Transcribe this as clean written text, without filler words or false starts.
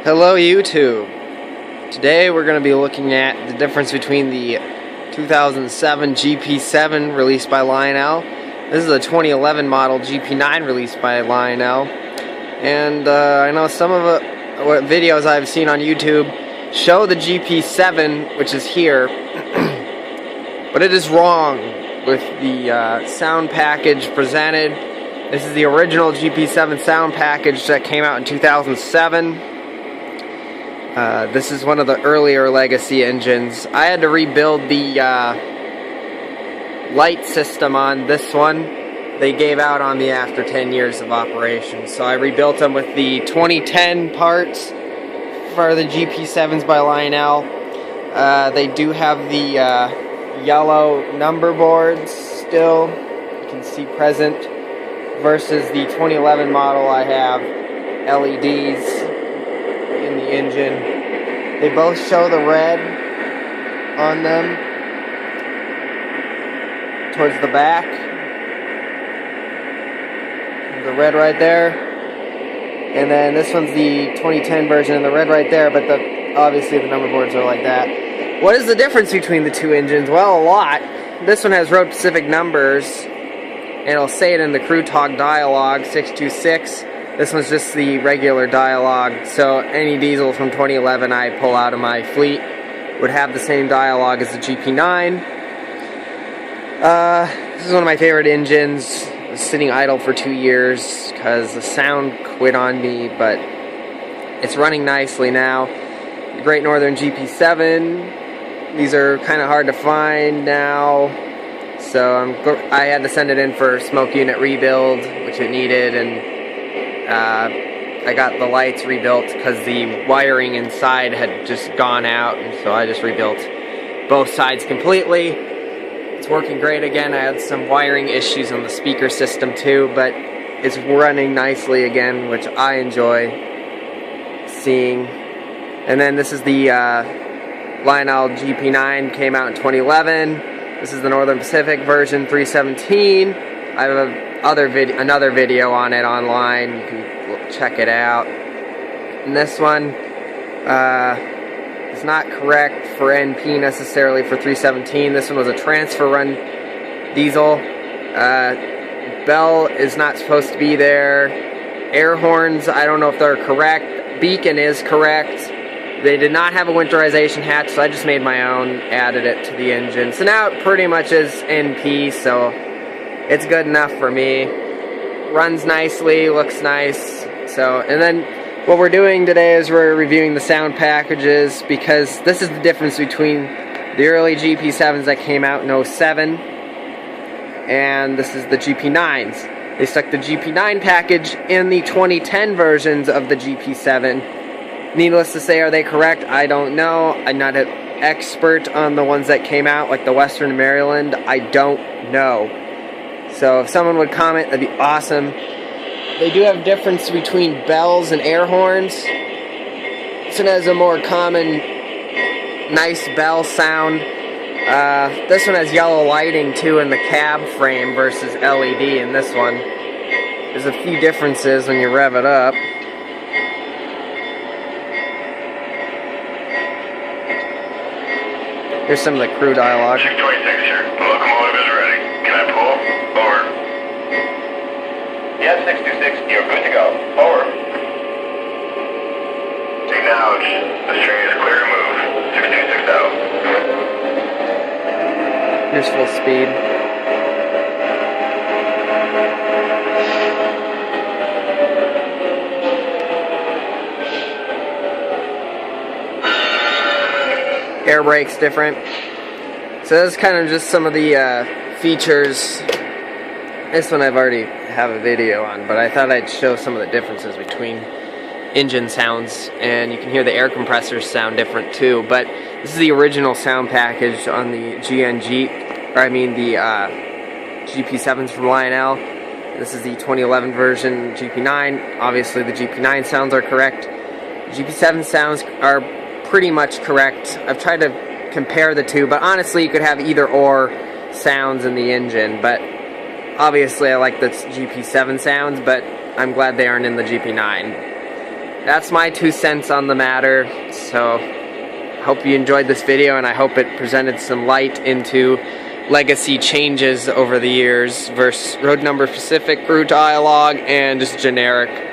Hello YouTube. Today we're going to be looking at the difference between the 2007 GP7 released by Lionel. This is a 2011 model GP9 released by Lionel. And I know some of what videos I've seen on YouTube show the GP7, which is here, but it is wrong with the sound package presented. This is the original GP7 sound package that came out in 2007. This is one of the earlier legacy engines. I had to rebuild the light system on this one. They gave out on me after 10 years of operation. So I rebuilt them with the 2010 parts for the GP7s by Lionel. They do have the yellow number boards still. You can see present. Versus the 2011 model, I have LEDs in the engine. They both show the red on them towards the back. The red right there. And then this one's the 2010 version, and the red right there, but obviously the number boards are like that. What is the difference between the two engines? Well, a lot. This one has road specific numbers, and it'll say it in the Crew Talk dialogue 626. This one's just the regular dialogue, so any diesel from 2011 I pull out of my fleet would have the same dialogue as the GP9. This is one of my favorite engines. I was sitting idle for 2 years because the sound quit on me, but it's running nicely now. The Great Northern GP7, these are kind of hard to find now, so I had to send it in for smoke unit rebuild, which it needed, and I got the lights rebuilt because the wiring inside had just gone out, and so I just rebuilt both sides completely. It's working great again. I had some wiring issues on the speaker system too, but it's running nicely again, which I enjoy seeing. And then this is the Lionel GP9, came out in 2011. This is the Northern Pacific version 317. I have another video on it online. You can check it out. And this one is not correct for NP necessarily for 317. This one was a transfer run diesel. Bell is not supposed to be there. Air horns, I don't know if they're correct. Beacon is correct. They did not have a winterization hatch, so I just made my own, added it to the engine. So now it pretty much is NP, so it's good enough for me. Runs nicely, looks nice. So, and then what we're doing today is we're reviewing the sound packages, because this is the difference between the early GP7s that came out in 07 and this is the GP9s. They stuck the GP9 package in the 2010 versions of the GP7. Needless to say, are they correct? I don't know. I'm not an expert on the ones that came out, like the Western Maryland. I don't know. So if someone would comment, that'd be awesome. They do have difference between bells and air horns. This one has a more common, nice bell sound. This one has yellow lighting too in the cab frame versus LED in this one. There's a few differences when you rev it up. Here's some of the crew dialogue. 626 here. The locomotive is ready. Can I pull? Over. Yes, 626. You're good to go. Over. Acknowledge. The string is clear to move. 626 out. Here's full speed. Air brake's different. So that's kind of just some of the features. This one I've already have a video on, but I thought I'd show some of the differences between engine sounds, and you can hear the air compressors sound different too. But this is the original sound package on the GP7s from Lionel. This is the 2011 version GP9. Obviously the GP9 sounds are correct. GP7 sounds are pretty much correct. I've tried to compare the two, but honestly you could have either or sounds in the engine, but obviously I like the GP7 sounds, but I'm glad they aren't in the GP9. that's my 2 cents on the matter. So hope you enjoyed this video, and I hope it presented some light into legacy changes over the years versus road number specific crew dialogue and just generic